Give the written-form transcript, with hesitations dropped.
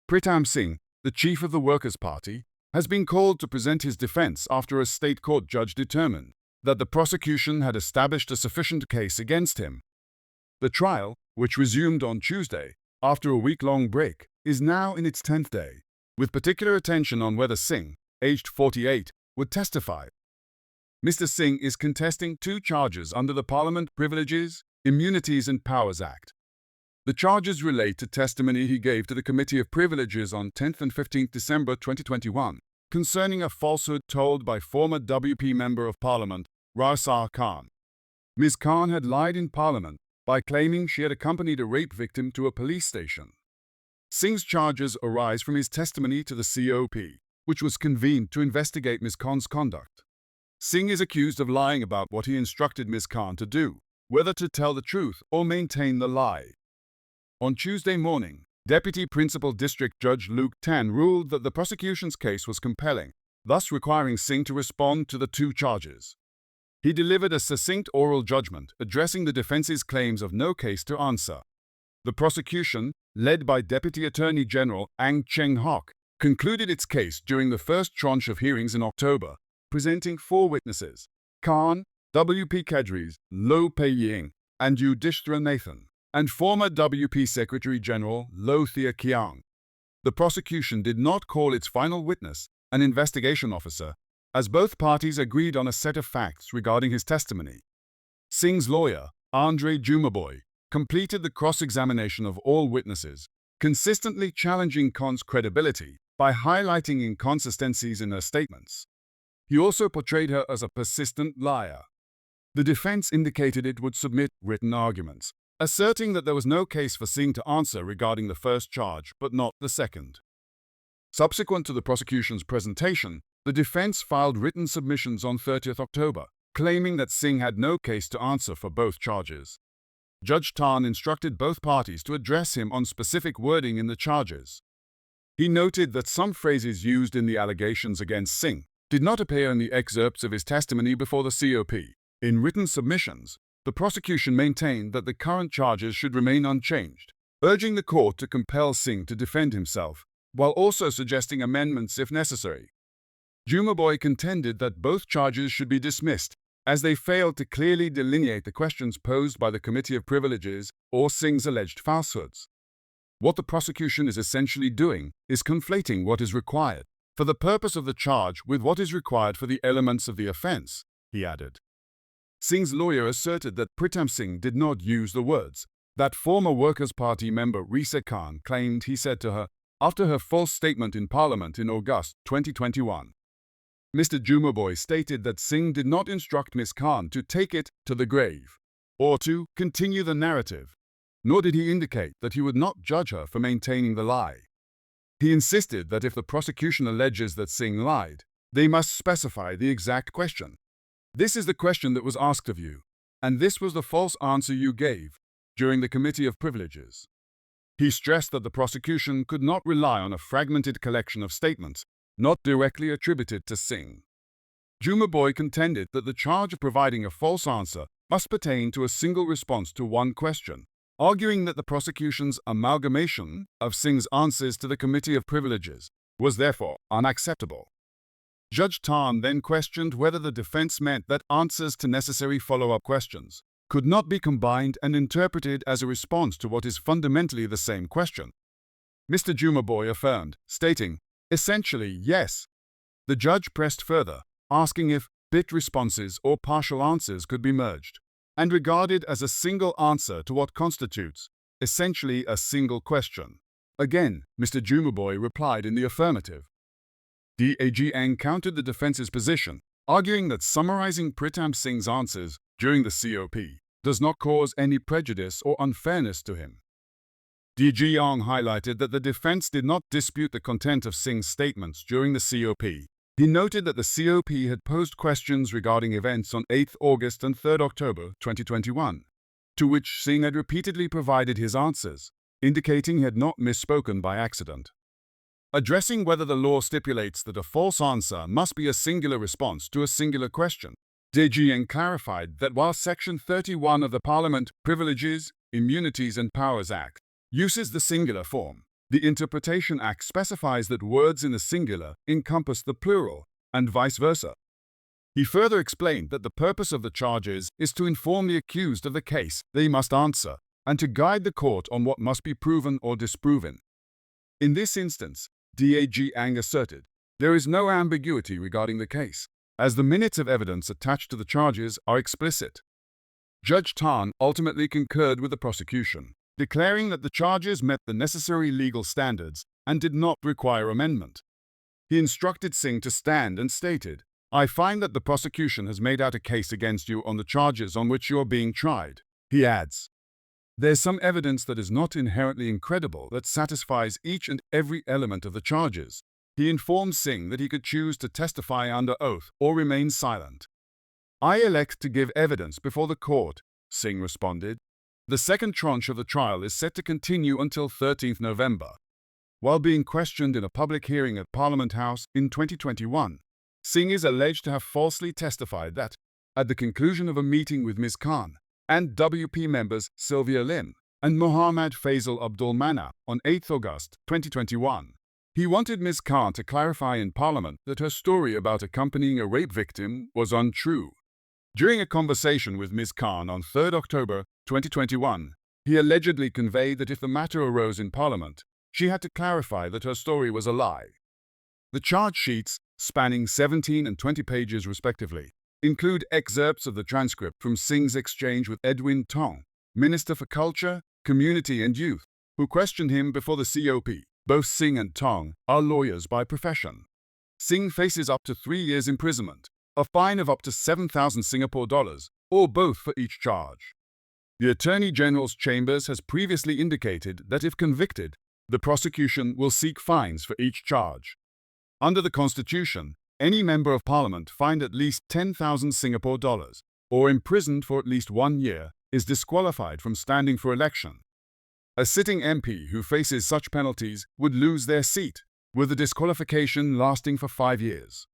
Pritam Singh, the chief of the Workers' Party, has been called to present his defense after a state court judge determined that the prosecution had established a sufficient case against him. The trial, which resumed on Tuesday after a week-long break, is now in its 10th day, with particular attention on whether Singh, aged 48, would testify. Mr. Singh is contesting 2 charges under the Parliament Privileges, Immunities and Powers Act. The charges relate to testimony he gave to the Committee of Privileges on 10th and 15th December 2021 concerning a falsehood told by former WP Member of Parliament Raeesah Khan. Ms. Khan had lied in Parliament by claiming she had accompanied a rape victim to a police station. Singh's charges arise from his testimony to the COP, which was convened to investigate Ms. Khan's conduct. Singh is accused of lying about what he instructed Ms. Khan to do, whether to tell the truth or maintain the lie. On Tuesday morning, Deputy Principal District Judge Luke Tan ruled that the prosecution's case was compelling, thus requiring Singh to respond to the 2 charges. He delivered a succinct oral judgment addressing the defense's claims of no case to answer. The prosecution, led by Deputy Attorney General Ang Cheng Hock, concluded its case during the first tranche of hearings in October, presenting 4 witnesses: Khan, WP cadres Lo Pei Ying and Yudhishthira Nathan, and former WP Secretary General Lo Thea Kiang. The prosecution did not call its final witness, an investigation officer, as both parties agreed on a set of facts regarding his testimony. Singh's lawyer, Andre Jumabhoy, completed the cross-examination of all witnesses, consistently challenging Khan's credibility by highlighting inconsistencies in her statements. He also portrayed her as a persistent liar. The defense indicated it would submit written arguments, asserting that there was no case for Singh to answer regarding the first charge, but not the second. Subsequent to the prosecution's presentation, the defense filed written submissions on 30th October, claiming that Singh had no case to answer for both charges. Judge Tan instructed both parties to address him on specific wording in the charges. He noted that some phrases used in the allegations against Singh did not appear in the excerpts of his testimony before the COP. In written submissions, the prosecution maintained that the current charges should remain unchanged, urging the court to compel Singh to defend himself, while also suggesting amendments if necessary. Jumabhoy contended that both charges should be dismissed, as they failed to clearly delineate the questions posed by the Committee of Privileges or Singh's alleged falsehoods. What the prosecution is essentially doing is conflating what is required for the purpose of the charge with what is required for the elements of the offense, he added. Singh's lawyer asserted that Pritam Singh did not use the words that former Workers' Party member Raeesah Khan claimed he said to her after her false statement in Parliament in August 2021. Mr. Jumabhoy stated that Singh did not instruct Ms. Khan to take it to the grave or to continue the narrative, nor did he indicate that he would not judge her for maintaining the lie. He insisted that if the prosecution alleges that Singh lied, they must specify the exact question. This is the question that was asked of you, and this was the false answer you gave during the Committee of Privileges. He stressed that the prosecution could not rely on a fragmented collection of statements not directly attributed to Singh. Jumabhoy contended that the charge of providing a false answer must pertain to a single response to one question, arguing that the prosecution's amalgamation of Singh's answers to the Committee of Privileges was therefore unacceptable. Judge Tan then questioned whether the defense meant that answers to necessary follow-up questions could not be combined and interpreted as a response to what is fundamentally the same question. Mr. Jumabhoy affirmed, stating, "Essentially, yes." The judge pressed further, asking if bit responses or partial answers could be merged and regarded as a single answer to what constitutes, essentially, a single question. Again, Mr. Jumabhoy replied in the affirmative. DAG Ang countered the defense's position, arguing that summarizing Pritam Singh's answers during the COP does not cause any prejudice or unfairness to him. DG Ang highlighted that the defense did not dispute the content of Singh's statements during the COP. He noted that the COP had posed questions regarding events on 8 August and 3 October 2021, to which Singh had repeatedly provided his answers, indicating he had not misspoken by accident. Addressing whether the law stipulates that a false answer must be a singular response to a singular question, DG Ang clarified that while Section 31 of the Parliament Privileges, Immunities and Powers Act uses the singular form, The Interpretation Act specifies that words in the singular encompass the plural, and vice versa. He further explained that the purpose of the charges is to inform the accused of the case they must answer, and to guide the court on what must be proven or disproven. In this instance, DAG Ang asserted, there is no ambiguity regarding the case, as the minutes of evidence attached to the charges are explicit. Judge Tan ultimately concurred with the prosecution, declaring that the charges met the necessary legal standards and did not require amendment. He instructed Singh to stand and stated, "I find that the prosecution has made out a case against you on the charges on which you are being tried." He adds, "There's some evidence that is not inherently incredible that satisfies each and every element of the charges." He informed Singh that he could choose to testify under oath or remain silent. "I elect to give evidence before the court," Singh responded. The second tranche of the trial is set to continue until 13th November. While being questioned in a public hearing at Parliament House in 2021, Singh is alleged to have falsely testified that, at the conclusion of a meeting with Ms. Khan and WP members Sylvia Lim and Muhammad Faisal Abdul Manap on 8 August 2021, he wanted Ms. Khan to clarify in Parliament that her story about accompanying a rape victim was untrue. During a conversation with Ms. Khan on 3 October 2021, he allegedly conveyed that if the matter arose in Parliament, she had to clarify that her story was a lie. The charge sheets, spanning 17 and 20 pages respectively, include excerpts of the transcript from Singh's exchange with Edwin Tong, Minister for Culture, Community and Youth, who questioned him before the COP. Both Singh and Tong are lawyers by profession. Singh faces up to 3 years imprisonment, a fine of up to 7,000 Singapore dollars, or both for each charge. The Attorney General's Chambers has previously indicated that if convicted, the prosecution will seek fines for each charge. Under the Constitution, any Member of Parliament fined at least 10,000 Singapore dollars, or imprisoned for at least 1 year, is disqualified from standing for election. A sitting MP who faces such penalties would lose their seat, with the disqualification lasting for 5 years.